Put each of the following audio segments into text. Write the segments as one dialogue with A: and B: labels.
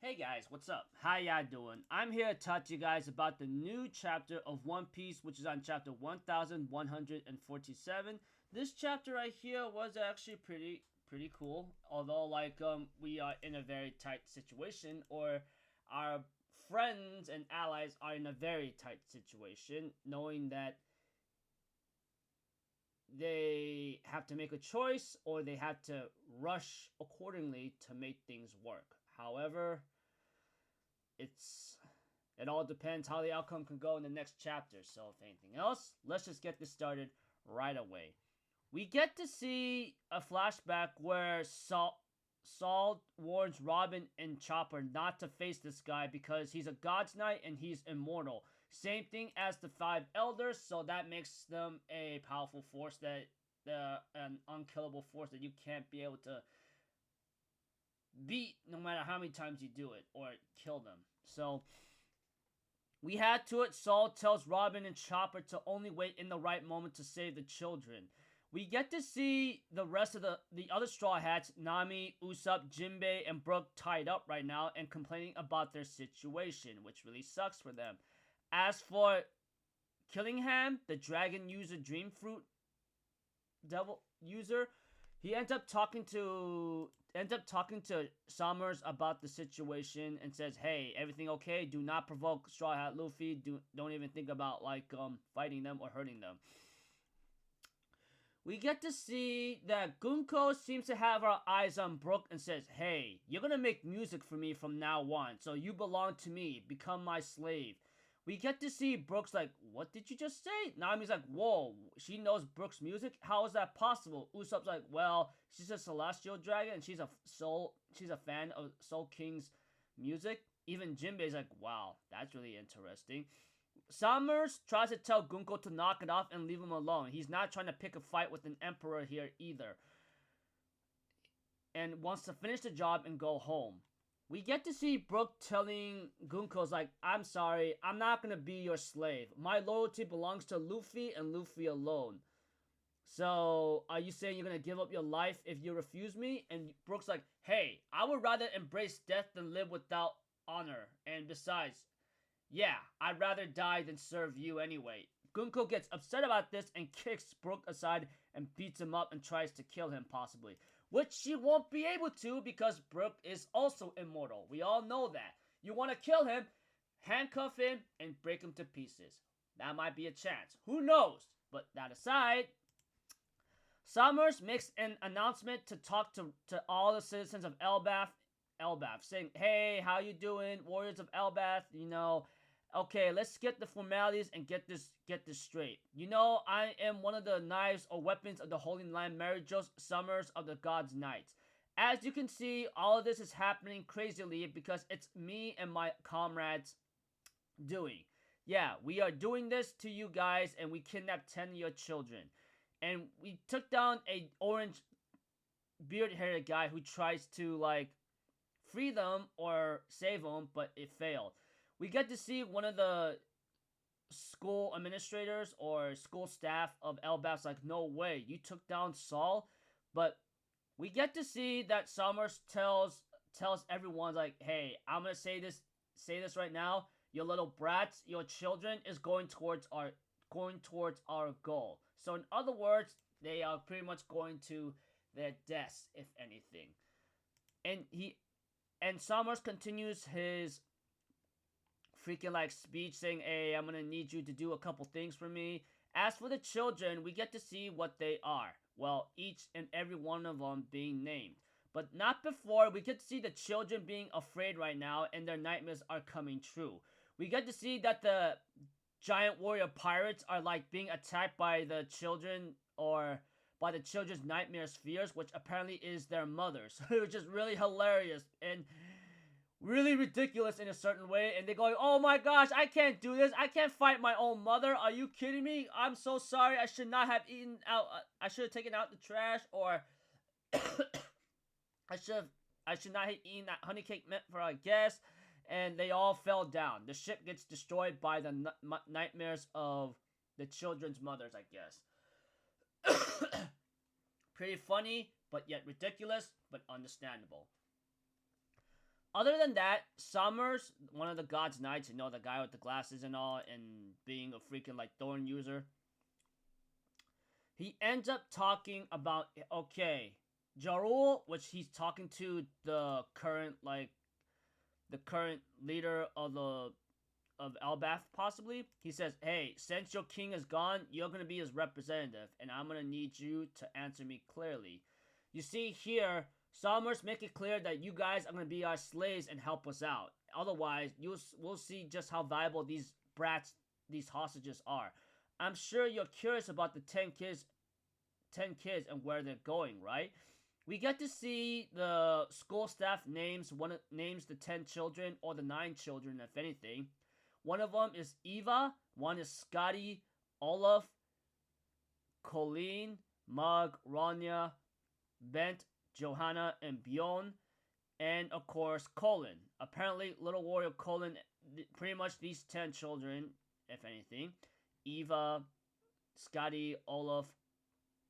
A: Hey guys, what's up? How y'all doing? I'm here to talk to you guys about the new chapter of One Piece, which is on chapter 1147. This chapter right here was actually pretty cool. Although we are in a very tight situation, or our friends and allies are in a very tight situation, knowing that they have to make a choice or they have to rush accordingly to make things work. However, it's it all depends how the outcome can go in the next chapter. So if anything else, let's just get this started right away. We get to see a flashback where Saul warns Robin and Chopper not to face this guy because he's a God's Knight and he's immortal. Same thing as the five elders, so that makes them a powerful force, that an unkillable force that you can't be able to beat no matter how many times you do it or kill them. So we had to it. Saul tells Robin and Chopper to only wait in the right moment to save the children. We get to see the rest of the other Straw Hats, Nami, Usopp, Jinbei, and Brook tied up right now and complaining about their situation, which really sucks for them. As for Killingham, the dragon user, dream fruit devil user, he ends up talking to Summers about the situation and says, "Hey, everything okay? Do not provoke Straw Hat Luffy. Don't even think about fighting them or hurting them." We get to see that Gunko seems to have her eyes on Brook and says, "Hey, you're gonna make music for me from now on, so you belong to me. Become my slave." We get to see Brook's like, "What did you just say?" Nami's like, "Whoa, she knows Brook's music? How is that possible?" Usopp's like, "Well, she's a celestial dragon and she's a fan of Soul King's music." Even Jinbei's like, "Wow, that's really interesting." Summers tries to tell Gunko to knock it off and leave him alone. He's not trying to pick a fight with an emperor here either, and wants to finish the job and go home. We get to see Brook telling Gunko's like, "I'm sorry, I'm not gonna be your slave. My loyalty belongs to Luffy and Luffy alone. So, are you saying you're gonna give up your life if you refuse me?" And Brook's like, "Hey, I would rather embrace death than live without honor. And besides, yeah, I'd rather die than serve you anyway." Gunko gets upset about this and kicks Brook aside and beats him up and tries to kill him, possibly. Which she won't be able to because Brook is also immortal. We all know that. You want to kill him, handcuff him, and break him to pieces. That might be a chance. Who knows? But that aside, Summers makes an announcement to talk to all the citizens of Elbaf, saying, "Hey, how you doing, warriors of Elbaf? Okay, let's get the formalities and get this straight. I am one of the knives or weapons of the Holy Land, Mary Jo's Summers of the God's Knights. As you can see, all of this is happening crazily because it's me and my comrades doing. Yeah, we are doing this to you guys, and we kidnapped 10 of your children. And we took down a orange beard-haired guy who tries to, free them or save them, but it failed. We get to see one of the school administrators or school staff of Elbaf's like, "No way, you took down Saul." But we get to see that Summers tells everyone, like, "Hey, I'm gonna say this right now. Your little brats, your children, is going towards our goal." So in other words, they are pretty much going to their deaths, if anything. And Summers continues his freaking speech saying, "Hey, I'm gonna need you to do a couple things for me." As for the children, we get to see what they are. Well, each and every one of them being named. But not before we get to see the children being afraid right now and their nightmares are coming true. We get to see that the giant warrior pirates are being attacked by the children, or by the children's nightmares fears, which apparently is their mothers, which is really hilarious and really ridiculous in a certain way. And they're going, "Oh my gosh, I can't do this. I can't fight my own mother. Are you kidding me? I'm so sorry. I should not have eaten out. I should have taken out the trash, or I should not have eaten that honey cake meant for a guest." And they all fell down. The ship gets destroyed by the nightmares of the children's mothers, I guess. Pretty funny, but yet ridiculous, but understandable. Other than that, Summers, one of the God's Knights, the guy with the glasses and all, and being a freaking like thorn user, he ends up talking about, okay, Jarul, which he's talking to the current leader of Elbaf, possibly. He says, hey, since your king is gone, you're going to be his representative, and I'm going to need you to answer me clearly. You see here, Summers make it clear that you guys are going to be our slaves and help us out. Otherwise, we'll see just how valuable these hostages are. I'm sure you're curious about the 10 kids and where they're going, right? We get to see the school staff names the 10 children, or the 9 children, if anything. One of them is Eva, one is Scotty, Olaf, Colleen, Mug, Rania, Bent, Johanna, and Bjorn, and of course Colin. Apparently, Little Warrior Colin, pretty much these 10 children, if anything, Eva, Scotty, Olaf,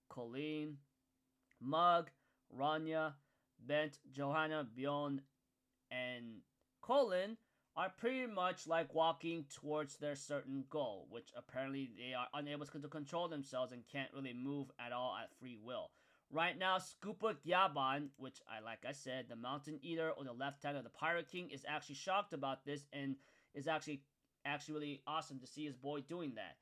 A: Colleen, Mug, Rania, Bent, Johanna, Bjorn, and Colin are pretty much like walking towards their certain goal, which apparently they are unable to control themselves and can't really move at all at free will. Right now, Scoopa Gyaban, which like I said, the Mountain Eater, or the left hand of the Pirate King, is actually shocked about this and is actually really awesome to see his boy doing that.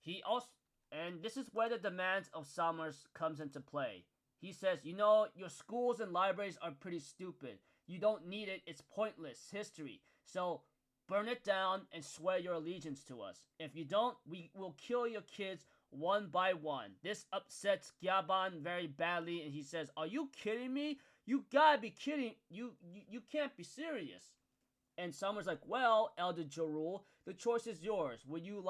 A: He also, and this is where the demands of Summers comes into play. He says, your schools and libraries are pretty stupid. You don't need it. It's pointless history. So burn it down and swear your allegiance to us. If you don't, we will kill your kids one by one. This upsets Gyaban very badly, and he says, are you kidding me? You gotta be kidding. You can't be serious. And Summer's like, well, Elder Jarul, the choice is yours. Will you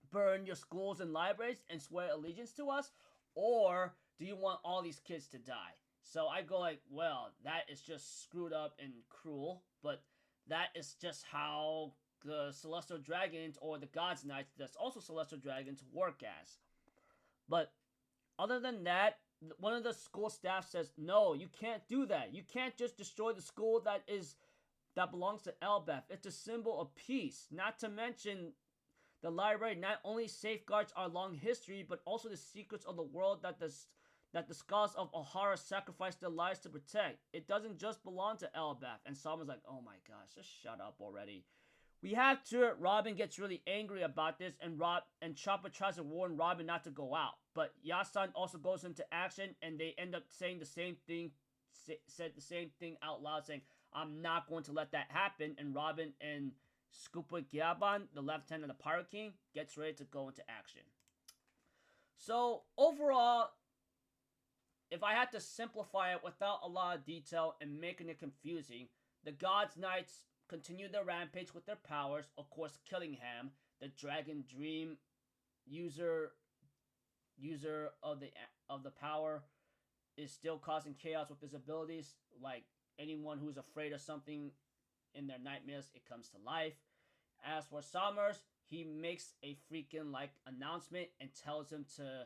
A: burn your schools and libraries and swear allegiance to us? Or do you want all these kids to die? So I go like, well, that is just screwed up and cruel, but that is just how the Celestial Dragons, or the God's Knights, that's also Celestial Dragons, work as. But other than that, one of the school staff says, no, you can't do that. You can't just destroy the school that belongs to Elbaf. It's a symbol of peace. Not to mention, the library not only safeguards our long history, but also the secrets of the world that the scholars of Ohara sacrificed their lives to protect. It doesn't just belong to Elbaf. And Solomon's like, oh my gosh, just shut up already. We have to. Robin gets really angry about this, and Chopper tries to warn Robin not to go out. But Yasan also goes into action, and they end up saying the same thing, said the same thing out loud, saying, I'm not going to let that happen. And Robin and Scoopa Gyaban, the left hand of the Pirate King, gets ready to go into action. So, overall, if I had to simplify it without a lot of detail and making it confusing, the God's Knights continue their rampage with their powers, of course Killingham, the Dragon Dream user of the power, is still causing chaos with his abilities. Like anyone who's afraid of something in their nightmares, it comes to life. As for Summers, he makes a freaking announcement and tells him to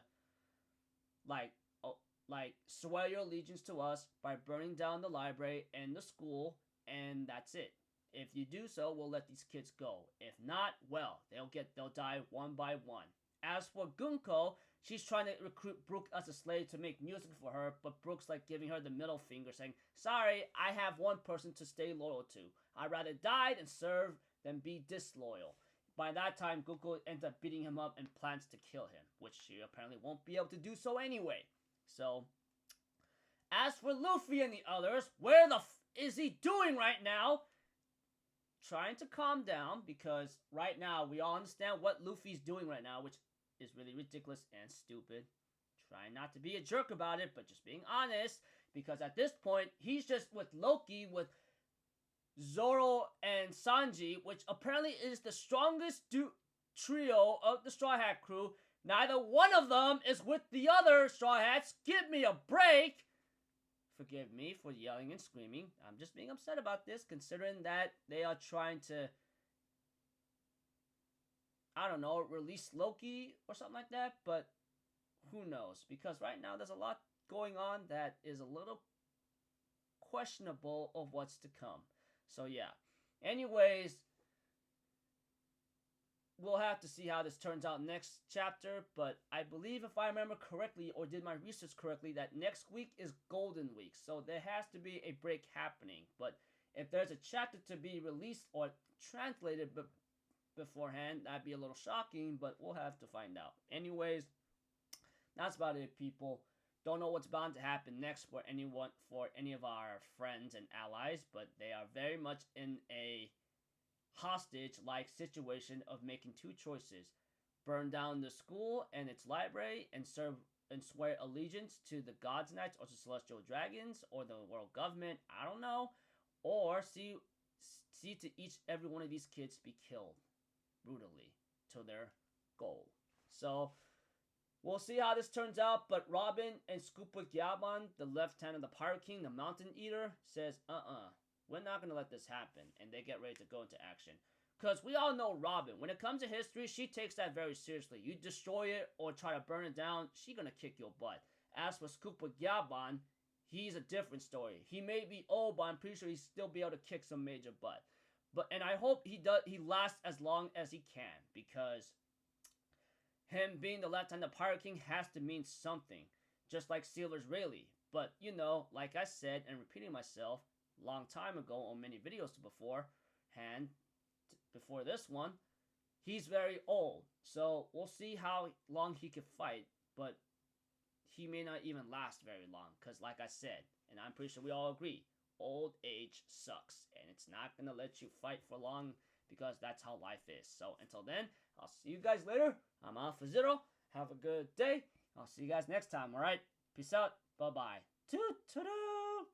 A: swear your allegiance to us by burning down the library and the school, and that's it. If you do so, we'll let these kids go. If not, well, they'll die one by one. As for Gunko, she's trying to recruit Brooke as a slave to make music for her, but Brooke's giving her the middle finger, saying, sorry, I have one person to stay loyal to. I'd rather die than serve than be disloyal. By that time, Gunko ends up beating him up and plans to kill him, which she apparently won't be able to do so anyway. So, as for Luffy and the others, where the is he doing right now? Trying to calm down, because right now we all understand what Luffy's doing right now, which is really ridiculous and stupid. Trying not to be a jerk about it, but just being honest, because at this point he's just with Loki, with Zoro and Sanji, which apparently is the strongest trio of the Straw Hat crew. Neither one of them is with the other Straw Hats. Give me a break! Forgive me for yelling and screaming. I'm just being upset about this, considering that they are trying to, I don't know, release Loki or something like that, but who knows? Because right now there's a lot going on that is a little questionable of what's to come. So yeah. Anyways, we'll have to see how this turns out next chapter, but I believe if I remember correctly or did my research correctly that next week is Golden Week, so there has to be a break happening. But if there's a chapter to be released or translated beforehand, that'd be a little shocking, but we'll have to find out. Anyways, that's about it, people. Don't know what's bound to happen next for any of our friends and allies, but they are very much in a hostage-like situation of making two choices: burn down the school and its library and swear allegiance to the God's Knights or to Celestial Dragons or the world government, I don't know, or see to every one of these kids be killed brutally to their goal. So we'll see how this turns out, but Robin and Scupa Gyaban, the left hand of the Pirate King, the Mountain Eater, says, we're not going to let this happen, and they get ready to go into action. Because we all know Robin. When it comes to history, she takes that very seriously. You destroy it or try to burn it down, she's going to kick your butt. As for Scupa Gyaban, he's a different story. He may be old, but I'm pretty sure he'll still be able to kick some major butt. And I hope he lasts as long as he can, because him being the left-handed Pirate King has to mean something, just like Sealer's Rayleigh. But, you know, like I said, and repeating myself, long time ago on many videos before this one, he's very old. So we'll see how long he can fight, but he may not even last very long, because like I said, and I'm pretty sure we all agree, old age sucks, and it's not going to let you fight for long, because that's how life is. So until then, I'll see you guys later. I'm Alpha Zero. Have a good day. I'll see you guys next time, alright? Peace out. Bye-bye. Toot-toot-toot.